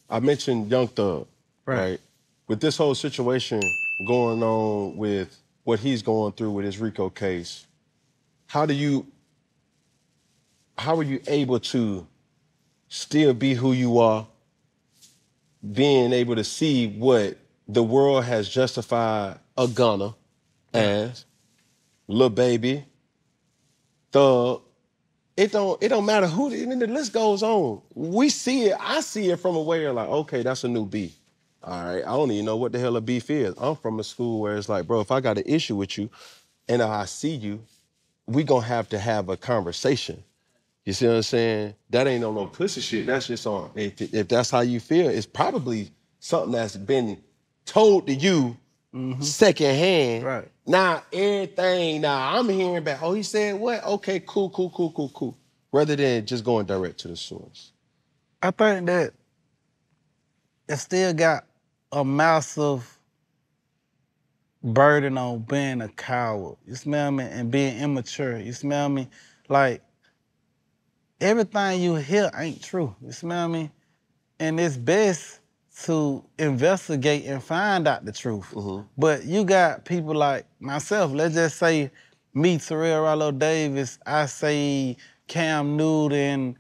I mentioned Young Thug, Right. right? With this whole situation going on with what he's going through with his RICO case, how are you able to still be who you are, being able to see what the world has justified a gunner as, Lil Baby, Thug? It don't matter who, and the list goes on. We see it, I see it from a way of like, okay, that's a new beef. All right, I don't even know what the hell a beef is. I'm from a school where it's like, bro, if I got an issue with you and I see you, we gonna have to have a conversation. You see what I'm saying? That ain't no pussy shit. That's just on, if that's how you feel, it's probably something that's been told to you secondhand. Right. Now I'm hearing back, oh, he said what? Okay, cool. Rather than just going direct to the source. I think that it still got a massive burden on being a coward, you smell me, and being immature, you smell me? Like, everything you hear ain't true, you smell me? And it's best to investigate and find out the truth. But you got people like myself, let's just say me, Terrell Ralo Davis, I say Cam Newton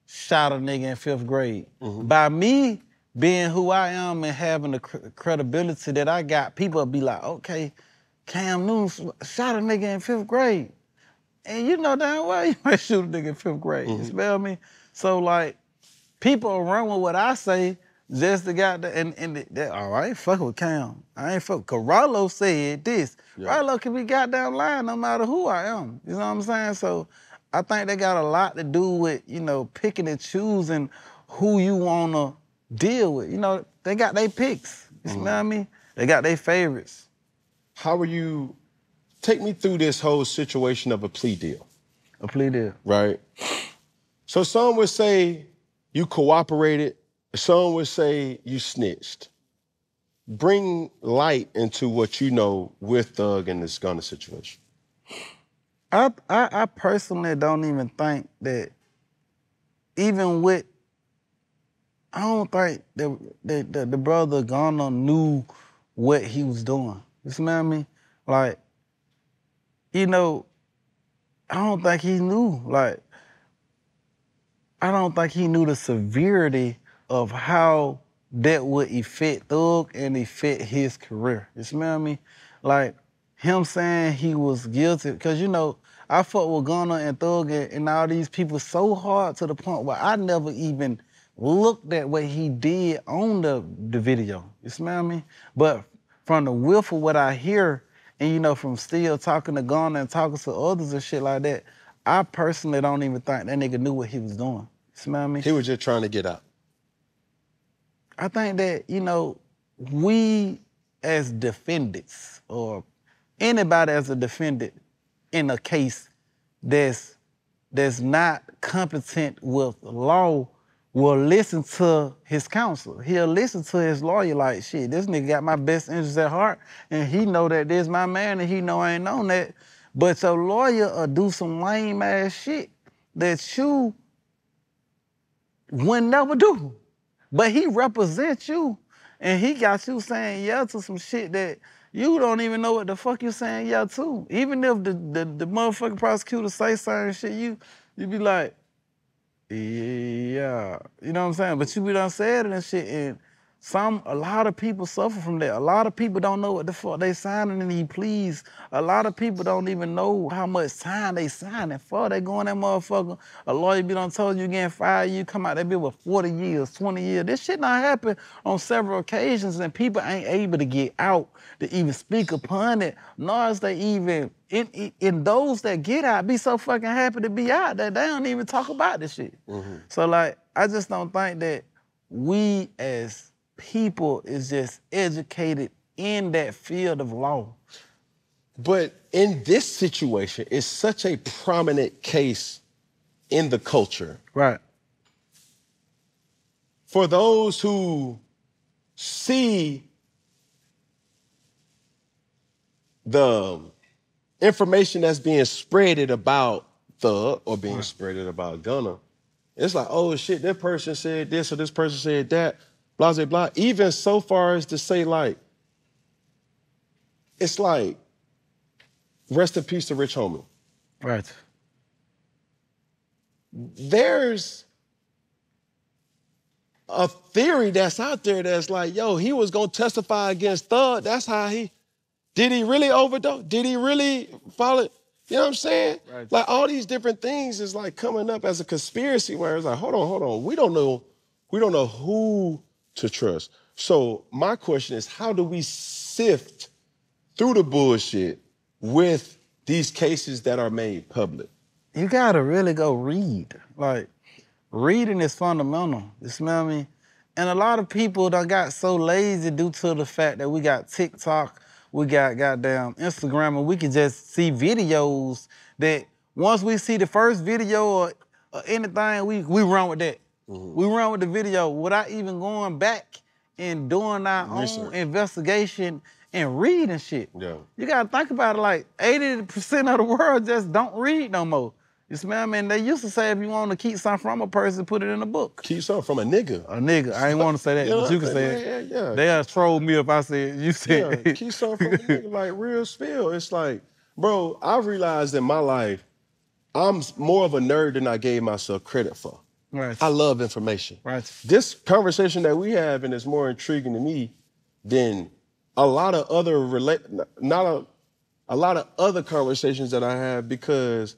shot a nigga in 5th grade. By me being who I am and having the credibility that I got, people will be like, okay, Cam Newton shot a nigga in 5th grade. And you know damn well you might shoot a nigga in 5th grade, you smell me? So like, people run with what I say just to got the, oh, I ain't fucking with Cam. I ain't fucking, cause Ralo said this. Yeah. Ralo can be goddamn lying no matter who I am. You know what I'm saying? So I think they got a lot to do with, you know, picking and choosing who you wanna deal with. You know, they got their picks. You smell me? They got their favorites. How are you, take me through this whole situation of a plea deal. A plea deal. Right? So some would say you cooperated, some would say you snitched. Bring light into what you know with Thug and this gunner situation. I personally don't even think that, even with, I don't think that the brother Gunner knew what he was doing. You smell me? Like, you know, I don't think he knew. Like, I don't think he knew the severity of how that would affect Thug and affect his career. You smell me? Like, him saying he was guilty, because, you know, I fuck with Gunna and Thug and all these people so hard to the point where I never even looked at what he did on the video. You smell me? But from the whiff of what I hear, and, you know, from still talking to Gunna and talking to others and shit like that, I personally don't even think that nigga knew what he was doing. You smell me? He was just trying to get out. I think that, you know, we as defendants, or anybody as a defendant in a case that's not competent with law, will listen to his counsel. He'll listen to his lawyer like, shit, this nigga got my best interest at heart, and he know that this my man, and he know I ain't on that. But your lawyer will do some lame ass shit that you would never do. But he represents you, and he got you saying yeah to some shit that you don't even know what the fuck you saying yeah to. Even if the motherfucking prosecutor say certain shit, you be like, yeah, you know what I'm saying? But you be done said it and shit, and a lot of people suffer from that. A lot of people don't know what the fuck they signing in these pleas. A lot of people don't even know how much time they signing for. They go in that motherfucker, a lawyer be done told you getting fired, you come out that bitch with 40 years, 20 years. This shit not happen on several occasions, and people ain't able to get out to even speak upon it, nor is they even, in those that get out, be so fucking happy to be out that they don't even talk about this shit. So like, I just don't think that we as people is just educated in that field of law. But in this situation, it's such a prominent case in the culture. Right. For those who see the information that's being spreaded about Thug or being spreaded about Gunna, It's like, oh shit, that person said this or this person said that, blah, blah, blah. Even so far as to say like, it's like, rest in peace to Rich Homie. Right. There's a theory that's out there that's like, yo, he was gonna testify against Thug. That's how did he really overdose? Did he really follow? You know what I'm saying? Right. Like all these different things is like coming up as a conspiracy where it's like, hold on. We don't know who to trust. So my question is, how do we sift through the bullshit with these cases that are made public? You gotta really go read. Like, reading is fundamental. You smell me? And a lot of people done got so lazy due to the fact that we got TikTok, we got goddamn Instagram, and we can just see videos that once we see the first video or anything, we run with that. Mm-hmm. We run with the video without even going back and doing our own investigation and reading shit. Yeah. You gotta think about it, like 80% of the world just don't read no more. You smell me? And they used to say if you want to keep something from a person, put it in a book. Keep something from a nigga. A nigga. I ain't want to say that, but you can say it. Yeah. They'll troll me if I said, you said yeah, keep something from a nigga, like real spill. It's like, bro, I realized in my life, I'm more of a nerd than I gave myself credit for. Right. I love information. Right. This conversation that we have and is more intriguing to me than a lot of other a lot of other conversations that I have, because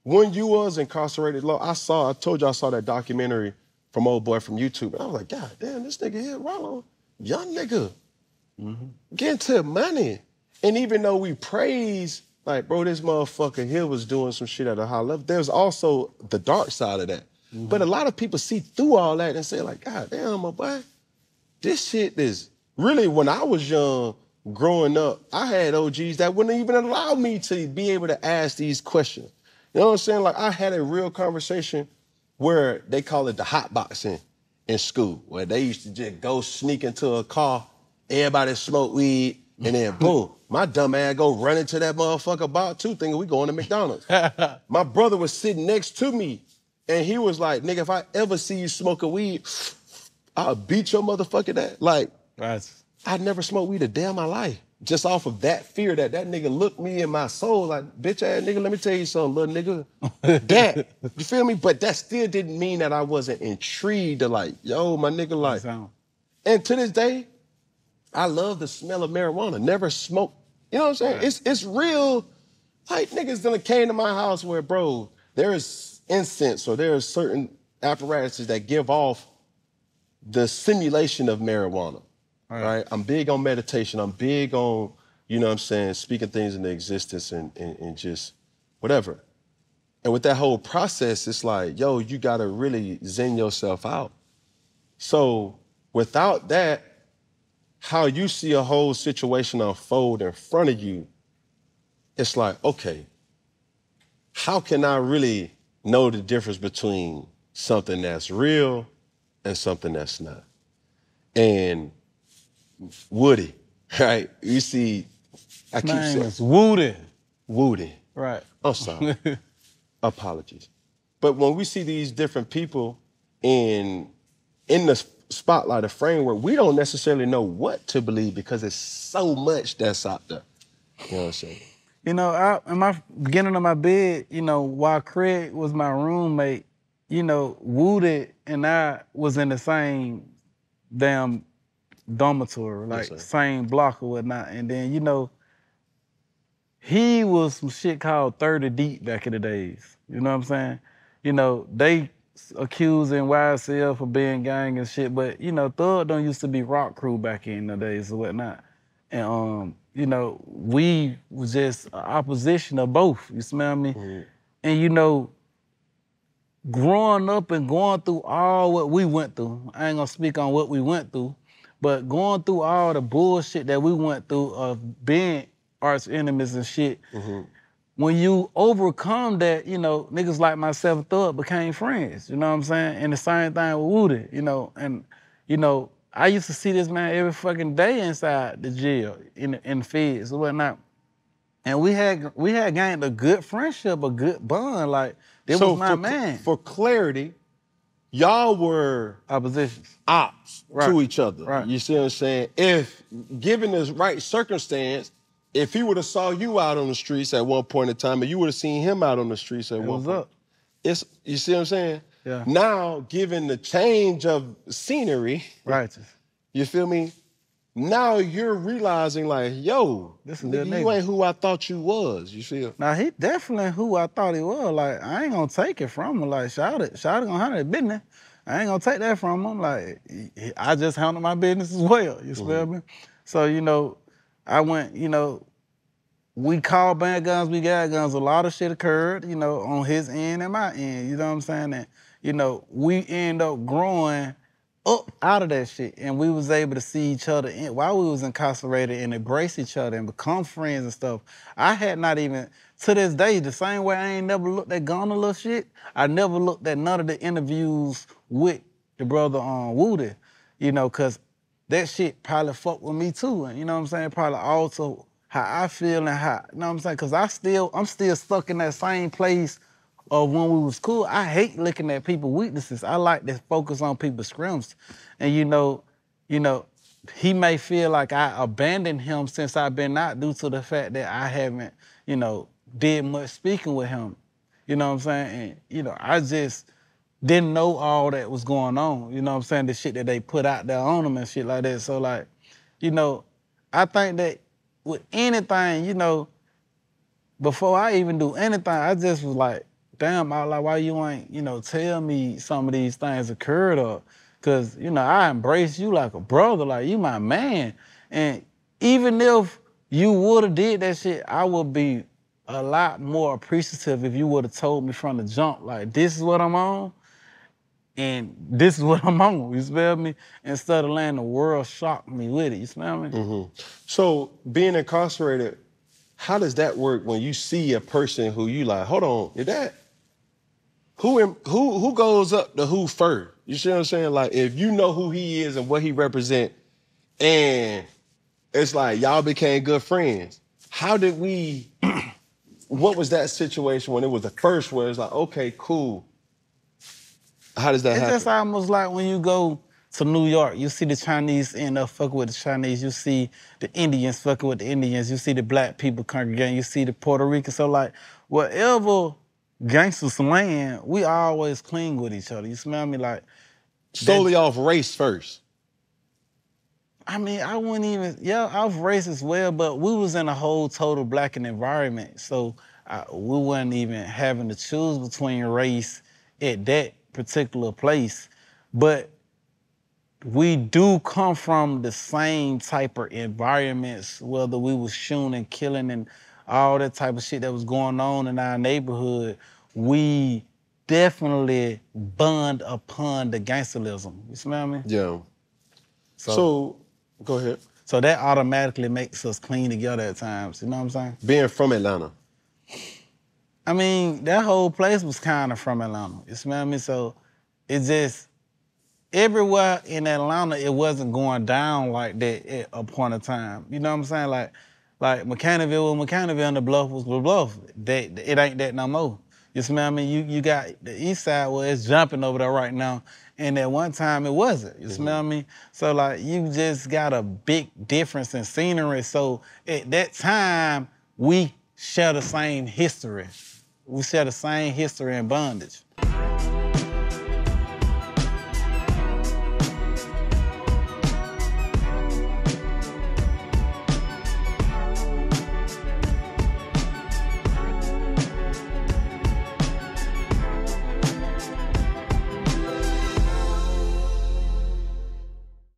when you was incarcerated, I told you I saw that documentary from old boy from YouTube, and I was like, God damn, this nigga here, Ralo, young nigga, getting to money. And even though we praise, like, bro, this motherfucker here was doing some shit at a high level, there's also the dark side of that. But a lot of people see through all that and say, like, God damn, my boy, this shit is really, when I was young, growing up, I had OGs that wouldn't even allow me to be able to ask these questions. You know what I'm saying? Like, I had a real conversation where they call it the hot boxing in school, where they used to just go sneak into a car, everybody smoke weed, and then boom, my dumb ass go run into that motherfucker box too, thinking we going to McDonald's. My brother was sitting next to me, and he was like, nigga, if I ever see you smoking weed, I'll beat your motherfucking ass. Like, right. I never smoked weed a day in my life. Just off of that fear that nigga looked me in my soul like, bitch ass nigga, let me tell you something, little nigga. That, you feel me? But that still didn't mean that I wasn't intrigued to like, yo, my nigga, like. And to this day, I love the smell of marijuana. Never smoked. You know what I'm saying? Right. It's real. Like, niggas done came to my house where, bro, there is incense or there are certain apparatuses that give off the simulation of marijuana. Right. I'm big on meditation. I'm big on, you know what I'm saying, speaking things into existence and just whatever. And with that whole process, it's like, yo, you got to really zen yourself out. So without that, how you see a whole situation unfold in front of you, it's like, okay, how can I really know the difference between something that's real and something that's not? And Woody, right? You see, I keep saying it's Woody. Woody. Right. I'm sorry. Apologies. But when we see these different people in the spotlight of framework, we don't necessarily know what to believe because there's so much that's out there. You know what I'm saying? You know, in my beginning of my bed, you know, while Craig was my roommate, you know, Woody and I was in the same damn dormitory, like same block or whatnot. And then, you know, he was some shit called 30 Deep back in the days. You know what I'm saying? You know, they accusing YSL for being gang and shit, but, you know, Thug don't used to be rock crew back in the days or whatnot. And, you know, we was just opposition of both, you smell me? Mm-hmm. And, you know, growing up and going through all what we went through, I ain't gonna speak on what we went through, but going through all the bullshit that we went through of being arch enemies and shit, when you overcome that, you know, niggas like myself and Thug became friends, you know what I'm saying? And the same thing with Woody, you know, and, you know, I used to see this man every fucking day inside the jail, in the feds or whatnot. And we had gained a good friendship, a good bond, like, this was my man. For clarity, y'all were Oppositions. ops Right. to each other. Right. You see what I'm saying? If given the right circumstance, if he would have saw you out on the streets at one point in time, and you would have seen him out on the streets at one point, up. you see what I'm saying? Yeah. Now, given the change of scenery, Righteous. you feel me? Now you're realizing like, yo, This a nigga, good you nigga. ain't who I thought you was. You feel? Now he definitely who I thought he was. Like I ain't gonna take it from him. Like shout gonna handle his business. I ain't gonna take that from him. Like I just handle my business as well. You feel me? So you know, I went. You know, we called band guns, we got guns. A lot of shit occurred. You know, on his end and my end. You know what I'm saying? And you know, we end up growing up out of that shit, and we was able to see each other while we was incarcerated and embrace each other and become friends and stuff. I had not even, to this day, the same way I ain't never looked at Gunna little shit, I never looked at none of the interviews with the brother Woody, you know, cause that shit probably fucked with me too, and you know what I'm saying? Probably also how I feel and how, you know what I'm saying? Cause I'm still stuck in that same place of when we was cool. I hate looking at people's weaknesses. I like to focus on people's strengths. And you know, he may feel like I abandoned him since I've been out due to the fact that I haven't, you know, did much speaking with him. You know what I'm saying? And, you know, I just didn't know all that was going on. You know what I'm saying? The shit that they put out there on him and shit like that. So like, you know, I think that with anything, you know, before I even do anything, I just was like, damn, I like, why you ain't, you know, tell me some of these things occurred or, cause, you know, I embrace you like a brother, like you my man. And even if you would've did that shit, I would be a lot more appreciative if you would've told me from the jump, like, this is what I'm on, and this is what I'm on, you smell me? Instead of letting the world shock me with it, you smell me? So being incarcerated, how does that work when you see a person who you like, hold on, is that, who goes up to who first? You see what I'm saying? Like, if you know who he is and what he represent, and it's like y'all became good friends, how did we, what was that situation when it was the first where it's like, okay, cool. How does that happen? It's just almost like when you go to New York, you see the Chinese end up fucking with the Chinese, you see the Indians fucking with the Indians, you see the black people congregating, you see the Puerto Ricans. So like, whatever gangsters land, we always clean with each other. You smell me? Like solely off race first. I mean, I wouldn't even, yeah, off race as well, but we was in a whole total blackened environment. So we wasn't even having to choose between race at that particular place. But we do come from the same type of environments, whether we was shooting and killing and all that type of shit that was going on in our neighborhood. We definitely bond upon the gangsterism. You smell me? Yeah. So go ahead. So that automatically makes us clean together at times. You know what I'm saying? Being from Atlanta. I mean, that whole place was kind of from Atlanta. You smell me? So it just, everywhere in Atlanta, it wasn't going down like that at a point of time. You know what I'm saying? Like McCannaville, and the Bluff was the Bluff. It ain't that no more. You smell me? You got the east side where it's jumping over there right now, and at one time it wasn't. You smell me? So like you just got a big difference in scenery. So at that time, we share the same history. We share the same history in bondage.